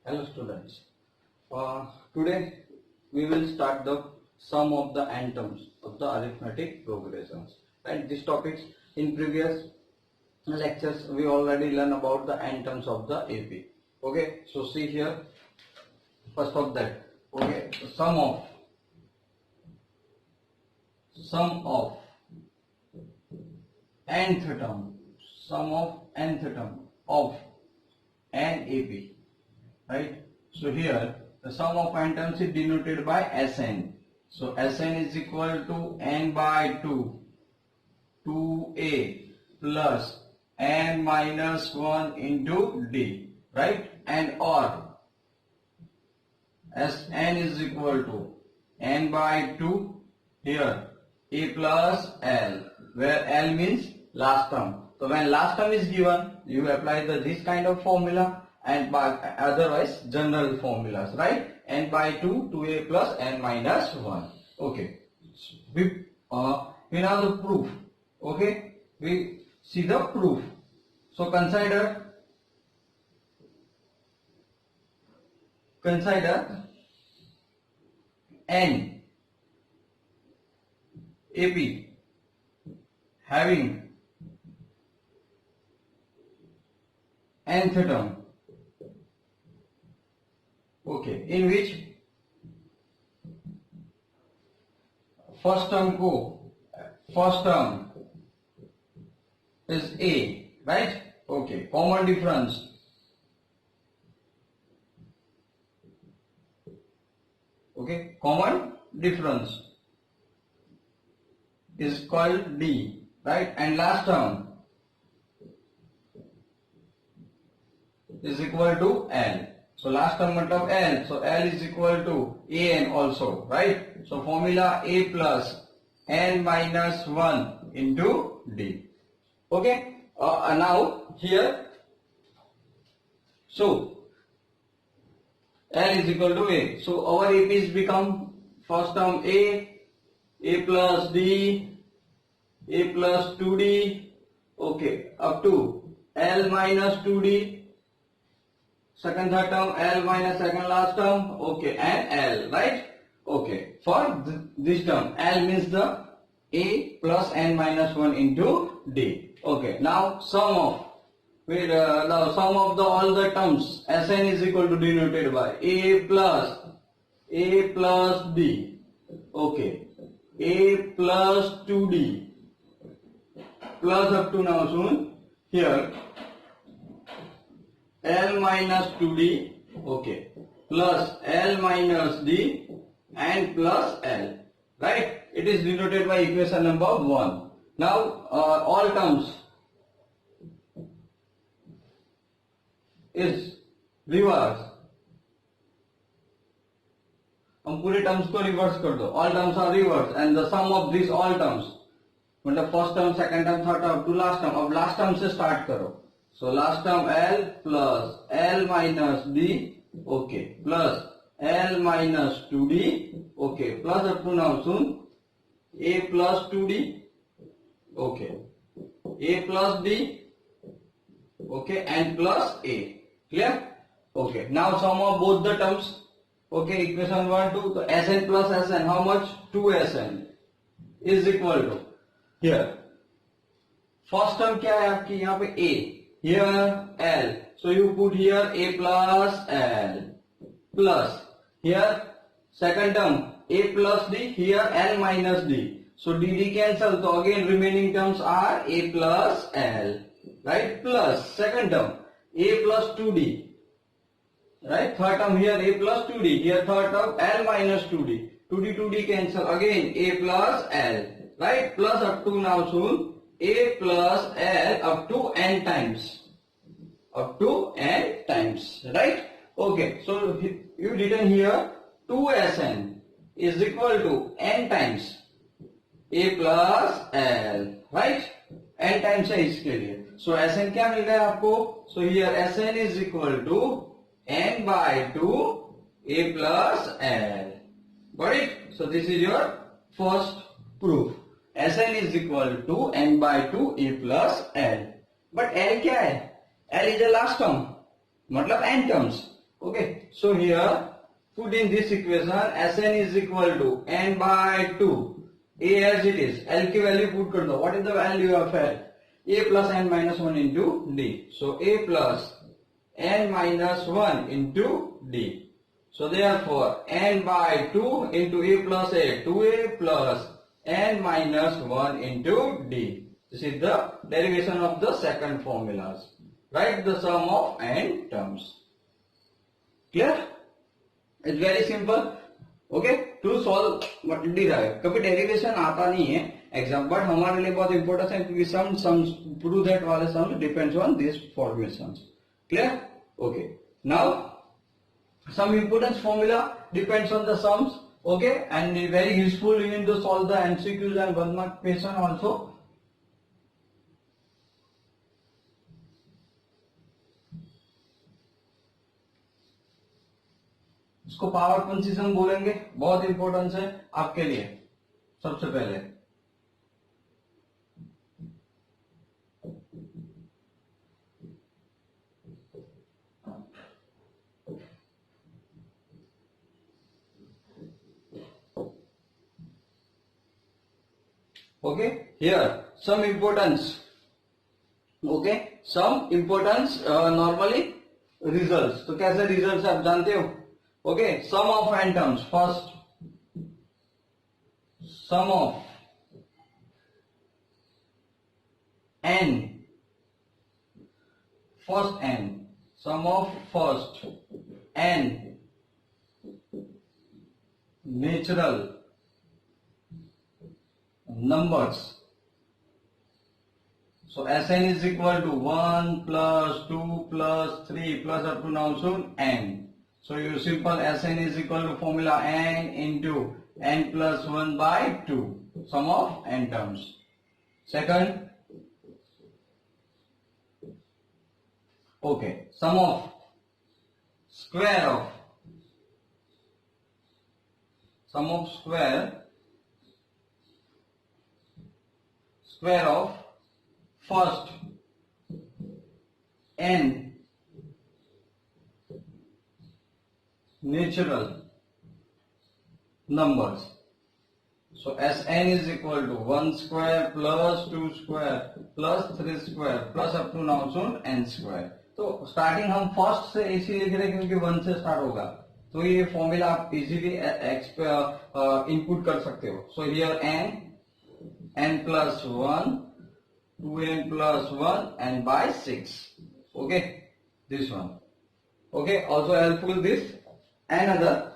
Hello students. Today we will start the sum of the n terms of the arithmetic progressions. And these topics in previous lectures we already learned about the n terms of the AP. Okay, so see here. First of that, okay, sum of nth term, sum of nth term of n AP. Right, so here the sum of n terms is denoted by Sn. So Sn is equal to n by 2 2a plus n minus 1 into d, right? And or Sn is equal to n by 2 here a plus l, where l means last term. So when last term is given, you apply this kind of formula, and by otherwise general formulas, right? N by 2 2a plus n minus 1. Okay, we now the proof. Okay, we see the proof. So consider n AP having nth term, okay, in which first term is a, right? Okay, common difference is called d, right? And last term is equal to l. So last term matlab l, so l is equal to an also, right? So formula a plus n minus 1 into d. Okay, now here, so l is equal to a. So our APs become first term a plus d, a plus 2d, okay, up to l minus 2d. Second third term l minus second last term, okay, and l, right? Okay, for this term l means the a plus n minus 1 into d. Okay, now sum of all the terms Sn is equal to denoted by a plus d, okay, a plus 2d plus up to now soon here l minus 2d, okay, plus l minus d and plus l, right? It is denoted by equation number 1. Now all terms is reverse. हम पूरे terms को reverse कर दो. All terms are reversed and the sum of these all terms, मतलब first term, second term, third term to last term. अब last term से start करो. So last term l plus l minus d, okay, plus l minus 2d, okay, plus up to now soon a plus 2d, okay, a plus d, okay, and plus a. Clear? Okay, now sum of both the terms, okay, equation 1 2, so Sn plus Sn, how much? 2Sn is equal to, here first term क्या है आपकी यहाँ पे a, here l, so you put here a plus l, plus here second term a plus d, here l minus d, so dd cancel, so again remaining terms are a plus l, right? Plus second term a plus 2d, right? Third term here a plus 2d, here third term l minus 2d, 2d cancel, again a plus l, right? Plus up to now soon a plus l up to n times, right? Okay, so you written here 2Sn is equal to n times a plus l, right? n times है इसके लिए. So Sn क्या मिल रहा है आपको? So here Sn is equal to n by 2 a plus l. Got it? So this is your first proof. Sn is equal to n by 2 a plus l. But l क्या है? L is the last term, मतलब n terms. Okay, so here put in this equation Sn is equal to n by 2, A as it is, L की value put कर दो. What is the value of L? A plus n minus 1 into D. So A plus n minus 1 into D. So therefore n by 2 into A plus A, 2A plus n minus 1 into D. This is the derivation of the second formulas. Write the sum of n terms. Clear? It's very simple. Okay, to solve derive. कभी derivation आता नहीं है exam, but हमारे लिए बहुत important है क्योंकि sums prove that वाले sums depends on these formations. Clear? Okay. Now some importance formula depends on the sums. Okay, and very useful. You need to solve the MCQs and 1 mark question also. इसको power पंचिज्म बोलेंगे, बहुत importance है आपके लिए. सबसे पहले okay, here some importance. Okay, some importance normally results. तो कैसे results आप जानते हो? Okay, sum of n terms. First, sum of n. First n. Sum of first n natural numbers. So Sn is equal to 1 plus 2 plus 3 plus up to now soon n. So you simple Sn is equal to formula n into n plus 1 by 2, sum of n terms. Second, okay, sum of square of first n natural numbers. So Sn is equal to 1 square plus 2 square plus 3 square plus up to now soon n square. तो starting हम first से इसी लिख रहे क्योंकि 1 से start होगा, तो ये फॉर्मूला आप इजीली इनपुट कर सकते हो. So here n plus 1, 2n plus 1 and by 6. Okay, this one. Okay, also helpful this. Another,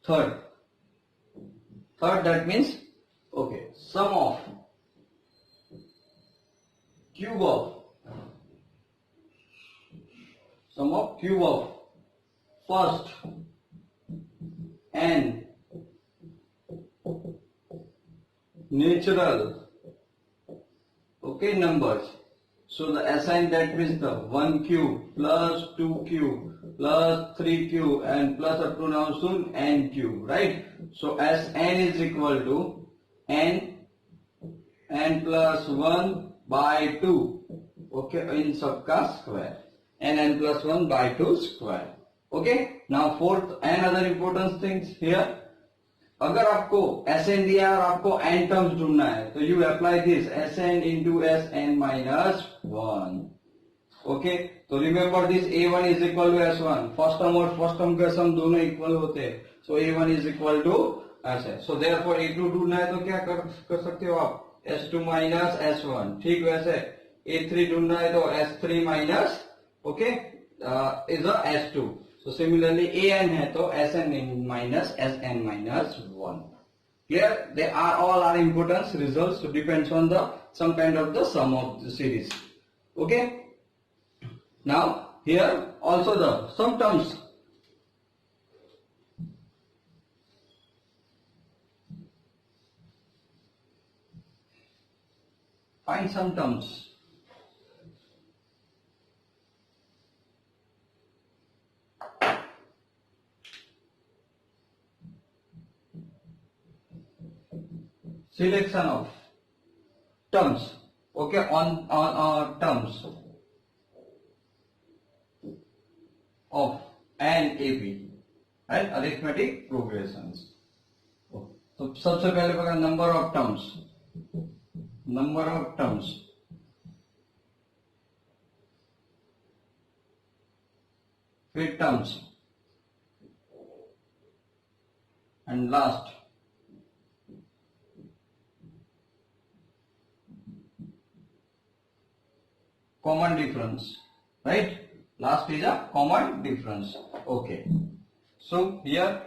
third that means okay, sum of cube of first n natural okay numbers. So the Sn that means the 1 cube plus 2 cube plus 3 cube and plus up to now soon n cube, right? So Sn is equal to n plus 1 by 2, okay, in सबका square, n plus 1 by 2 square. Okay, now fourth another important things here. अगर आपको Sn दिया और आपको n terms ढूंढना है तो you apply this Sn into Sn minus 1. Okay, तो remember this A1 is equal to S1. First term और फर्स्ट टर्म के सम दोनों इक्वल होते हैं, so A1 is equal to S. So therefore A2 ढूंढना है तो क्या कर सकते हो आप, S2 minus S1. ठीक वैसे A3 ढूंढना है तो S3 minus okay is a S2. So similarly an है तो Sn minus Sn minus 1. Clear? They are all are importance results, so depends on the some kind of the sum of the series. Okay. Now here also the some terms. Find some terms. Selection of terms. Okay, on terms of an AP and arithmetic progressions. तो सबसे पहले पकड़ number of terms, फिर terms, and last common difference, right? Last is a common difference. Okay, so here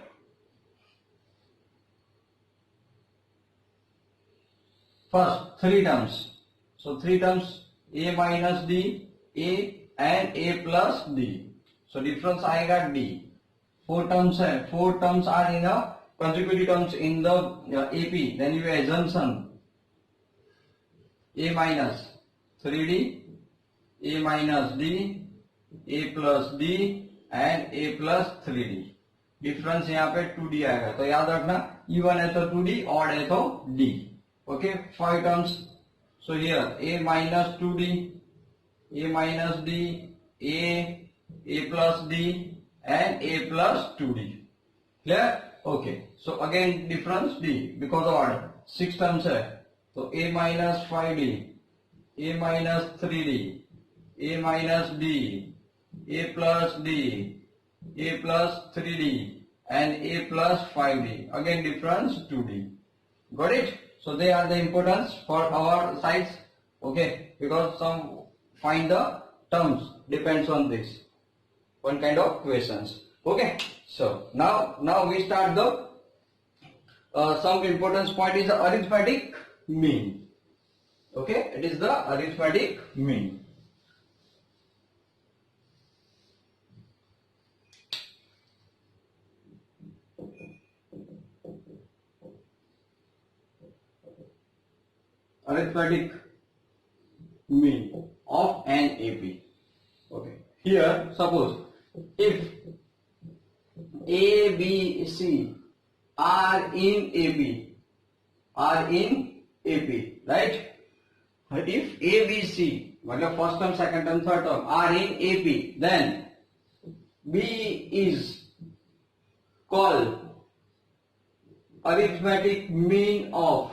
first three terms. So three terms, a minus d, a and a plus d. So difference आएगा d. Four terms है. Four terms are in a consecutive terms in the AP. Then your assumption a minus 3d, a minus d, a plus d and a plus 3d. Difference यहाँ पे 2d आएगा. तो याद रखना even है तो 2d, odd है तो d. Okay, five terms. So here a minus 2d, a minus d, a plus d and a plus 2d. Clear? Okay. So again difference d because odd. Six terms है. So a minus 5d, a minus 3d, a minus d, a plus d, a plus 3d and a plus 5d. Again difference 2d. Got it? So they are the importance for our sites. Okay, because some find the terms depends on this one kind of questions. Okay, so now we start the some importance point is the arithmetic mean. Okay, it is the arithmetic mean. Arithmetic mean of an AP. Okay. Here, suppose if A, B, C are in AP, right? If A, B, C, मतलब first term, second term, third term are in AP, then B is called arithmetic mean of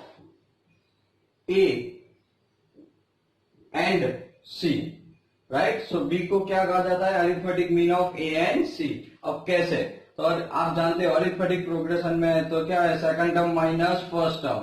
A and C, right? So B को क्या कहा जाता है? Arithmetic mean of A and C. अब कैसे? तो आप जानते हो अरिथमेटिक प्रोग्रेशन में तो क्या है? Second term minus first term,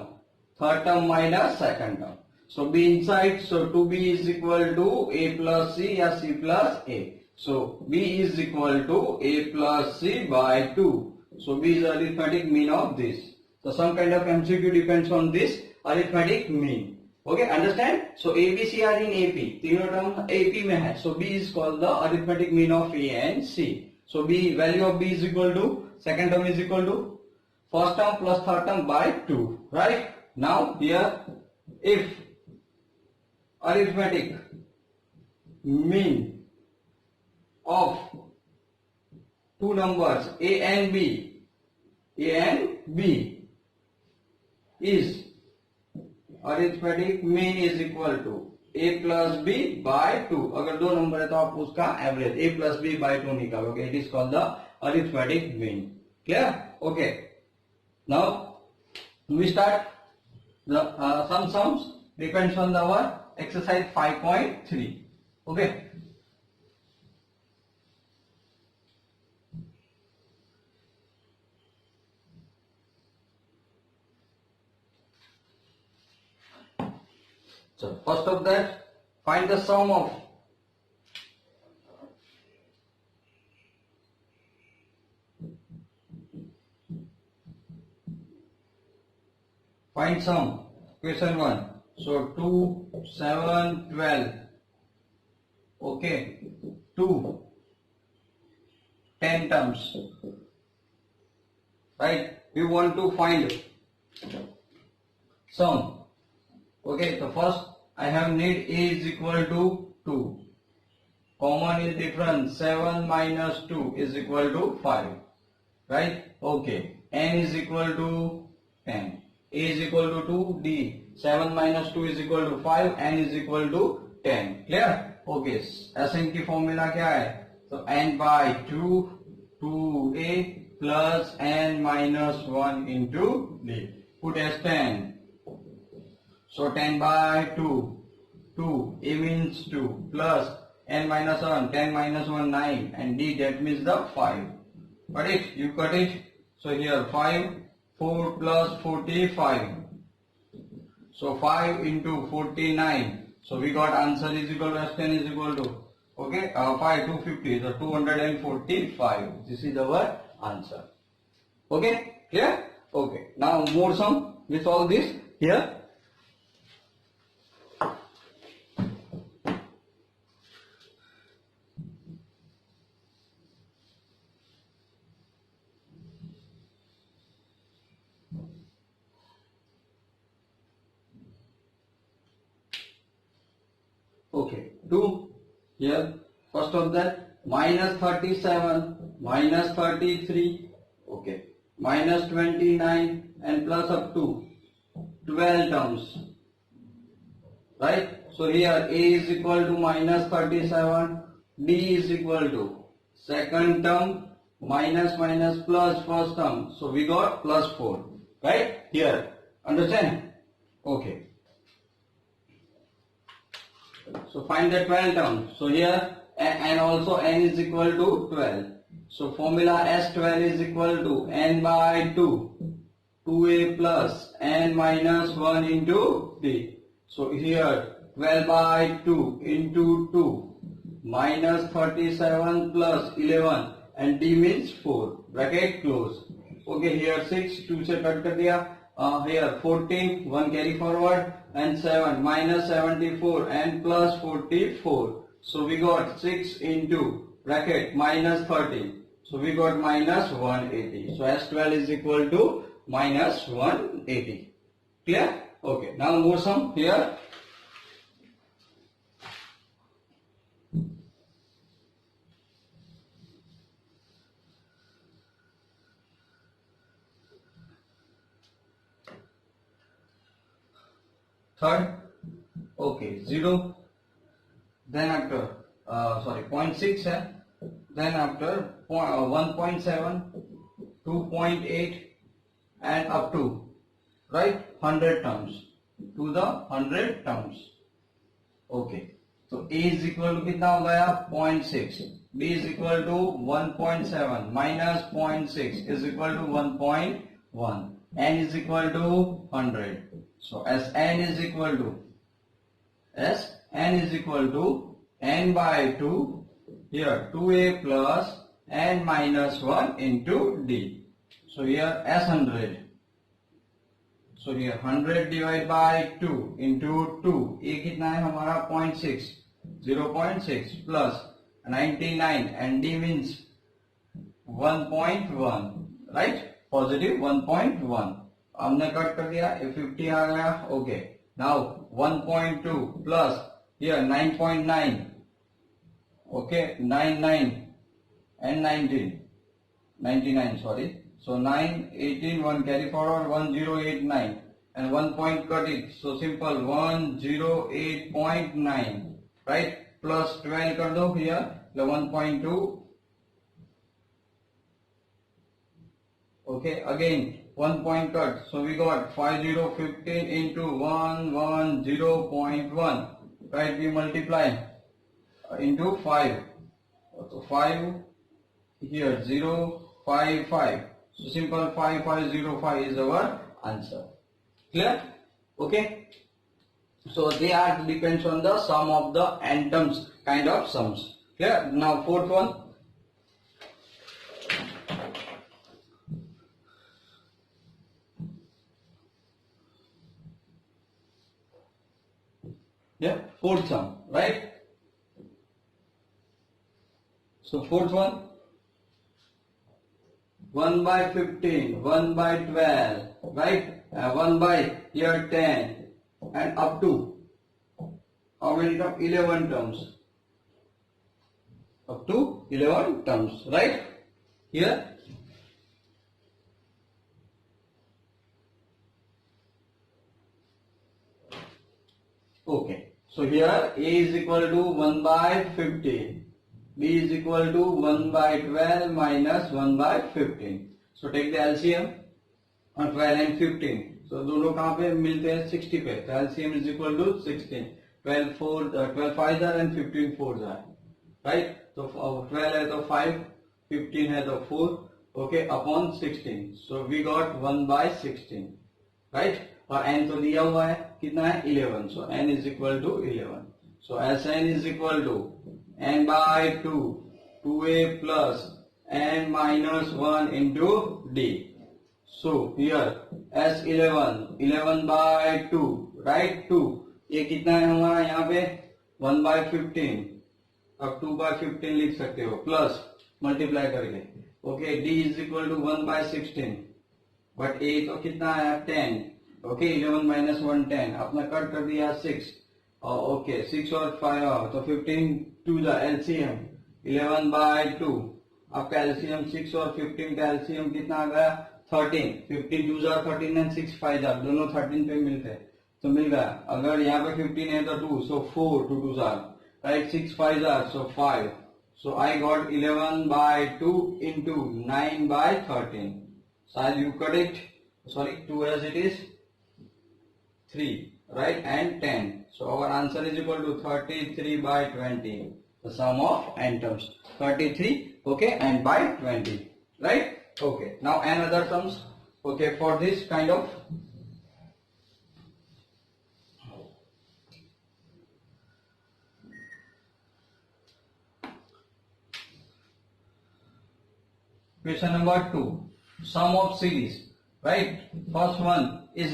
third term minus second term. So B inside, so 2B is equal to A plus C या C plus A. So B is equal to A plus C by 2. So B is arithmetic mean of this. So some kind of MCQ depends on this arithmetic mean. Okay, understand? So A, B, C are in AP. तीनों term AP में है. So B is called the arithmetic mean of A and C. So B value of B is equal to second term is equal to first term plus third term by 2. Right? Now here if arithmetic mean of two numbers A and B is arithmetic mean is equal to A plus B by 2. अगर दो number है तो आप उसका average A plus B by 2 निकालोगे. It is called the arithmetic mean. Clear? Okay. Now we start the some sums depends on our exercise 5.3. Okay. So first of that, find the sum of find sum. Question 1. So 2, 7, 12. Okay. 2, 10 terms. Right? We want to find sum. Okay, so first I have need A is equal to 2. Common is different. 7 minus 2 is equal to 5. Right? Okay. N is equal to 10. A is equal to 2. D. 7 minus 2 is equal to 5. N is equal to 10. Clear? Okay. Sn की formula क्या है? So n by 2 2a plus n minus 1 into d. Put as 10. So 10 by 2. 2. A means 2 plus n minus 1. 10 minus 1 9 and d that means the 5. Got it? You got it? So here 5 4 plus 45. So 5 into 49. So we got answer is equal to S10 is equal to okay 5 250. So 245. This is our answer. Okay, clear? Okay. Now more sum with all this here. Okay, 2 here. First of that, minus 37, minus 33, okay, minus 29 and plus up to 12 terms, right? So here A is equal to minus 37, D is equal to second term minus minus plus first term. So we got plus 4, right? Here, understand? Okay. So find the 12 terms. So here and also n is equal to 12. So formula S12 is equal to n by 2. 2a plus n minus 1 into d. So here 12 by 2 into 2 minus 37 plus 11 and d means 4. Bracket close. Okay, here 6 2 से cut कर दिया. Here 14 1 carry forward and 7 minus 74 and plus 44. So we got 6 into bracket minus 30. So we got minus 180. So S12 is equal to minus 180. Clear? Okay. Now more sum here. Third, okay, 0, then after, 0.6 hai, then after 1.7, 2.8 and up to, right, 100 terms, to the 100 terms. Okay, so A is equal to कितना हो गया 0.6, B is equal to 1.7 minus 0.6 is equal to 1.1, N is equal to 100. So Sn is equal to n by 2 here 2a plus n minus 1 into d. So here S100. So here 100 divided by 2 into 2. A कितना है हमारा 0.6 0.6 plus 99 and d means 1.1, right? Positive 1.1. हमने cut कर दिया 50 आ गया. Okay, now 1.2 plus here 9.9, okay 99 and 99 sorry. So 9 18 1 carry forward 1089 and 1 point cut it. So simple 108.9, right? Plus 12 कर दो here 1.2. Okay, again 1 point cut. So we got 5015 into 110.1. Right, we multiply into 5. So 5 here 055. So simple 5505 is our answer. Clear? Okay. So they are depends on the sum of the n terms kind of sums. Clear? Now fourth one. Yeah, fourth sum, right? So fourth one, 1 by 15, 1 by 12, right? 1 by here 10 and up to many terms? 11 terms. Up to 11 terms, right? Here. Okay. So here A is equal to 1 by 15. B is equal to 1 by 12 minus 1 by 15. So take the LCM on 12 and 15. So दोनों कहाँ पे मिलते हैं? 60 पे. So LCM is equal to 16. 12 5 and 15 4 are. Right? So 12 है तो 5, 15 है तो 4. Okay, upon 16. So we got 1 by 16. Right? और n तो दिया हुआ है कितना है? 11. So n is equal to 11. So Sn is equal to n by 2, 2a plus n minus 1 into d. So here S11, 11 by 2, right? 2. ये कितना है हमारा यहाँ पे? 1 by 15. अब 2 by 15 लिख सकते हो प्लस मल्टीप्लाई करके. Okay, d is equal to 1 by 16. But a तो कितना है? 10. Okay, 11 minus 1 10. अपना कट कर दिया 6. ओके, 6 और 5 तो 15 to the LCM 11 by 2. आपका LCM 6 और 15 का LCM कितना आ गया? 13. 15 2 जा 13 and 6 5 जा, दोनों 13 पे मिलते हैं तो मिल गया. अगर यहाँ पे 15 है तो 2, so 4 2 2 जा, right? 6 5 जा, so 5. So I got 11 by 2 into 9 by 13. शायद you cut it, sorry, 2 as it is 3, right? And 10. So our answer is equal to 33 by 20. The sum of n terms 33, okay, and by 20, right? Okay. Now another terms, okay, for this kind of question number 2, sum of series, right? First one is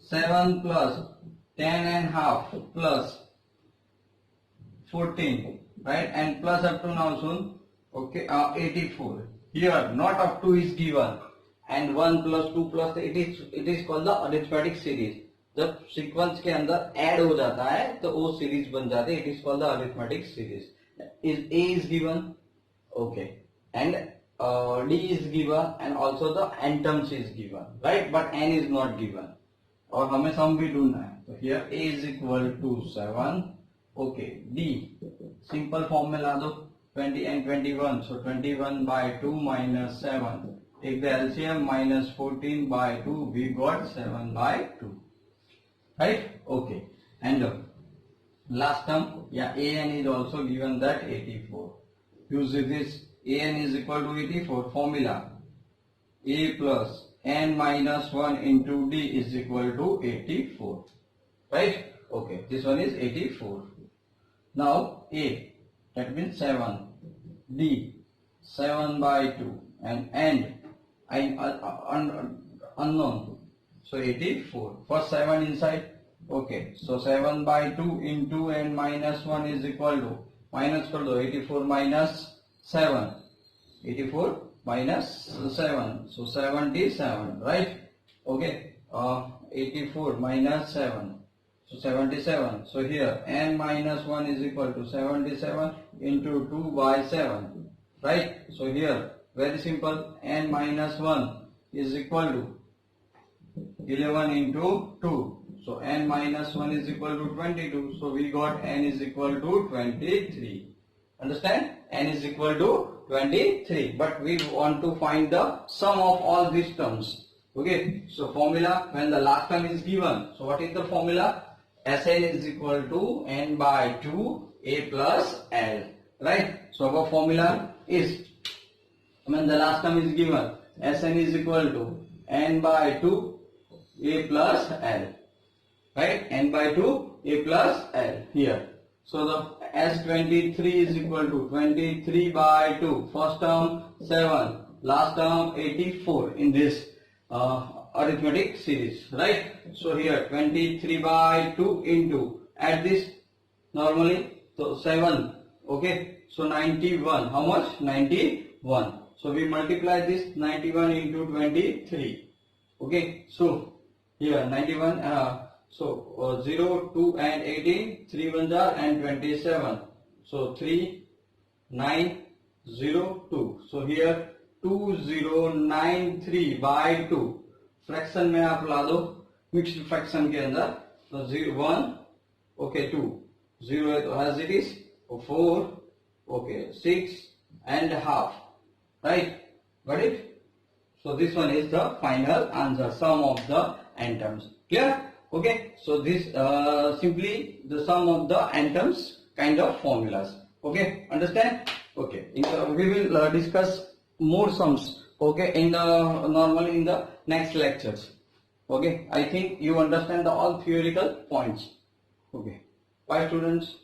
7 plus 10 and half plus 14, right? And plus up to now soon, okay, 84. Here not up to is given and 1 plus 2 plus it is called the arithmetic series. जब sequence के अंदर add हो जाता है तो वो series बन जाती है. It is called the arithmetic series. Is a is given, okay, and d is given and also the n terms is given, right? But n is not given. और हमें सम भी ढूंढना है. तो here a is equal to 7, okay, d simple form में ला दो 20 and 21. So 21 by 2 minus 7. Take the LCM minus 14 by 2. We got 7 by 2. Right? Okay. And last term, yeah, an is also given that 84. Use this. An is equal to 84. Formula a plus n minus 1 into d is equal to 84. Right? Okay. This one is 84. Now a, that means 7. D 7 by 2 and unknown, so 84. First 7 inside, okay, so 7 by 2 into n minus 1 is equal to, minus कर दो, 84 minus 7, 84 minus 7, so 77, right? Okay, 84 minus 7, so 77. So here n minus 1 is equal to 77 into 2 by 7, right? So here very simple, n minus 1 is equal to 11 into 2. So n minus 1 is equal to 22. So we got n is equal to 23. Understand? N is equal to 23. But we want to find the sum of all these terms. Okay. So formula, when the last term is given. So what is the formula? Sn is equal to n by 2 a plus l, right? So our formula is, when the last term is given, Sn is equal to n by 2 a plus l, right? N by 2 a plus l here. So the S23 is equal to 23 by 2. First term 7, last term 84 in this arithmetic series, right? So here 23 by 2 into, add this normally, so 7, okay, so 91, how much? 91. So we multiply this 91 into 23, okay, so here 91, So 0, 2 and 18, 3 ones are and 27. So 3, 9, 0, 2. So here 2093 by 2. Fraction में आप ला दो mixed fraction के अंदर. So 0, 1, okay 2. 0 है तो as it is. 4, okay 6 and half. Right? Got it? So this one is the final answer, sum of the n terms. Clear? Okay. So this simply the sum of the n terms kind of formulas. Okay. Understand? Okay. We will discuss more sums. Okay. In the normally in the next lectures. Okay. I think you understand the all theoretical points. Okay. Bye students.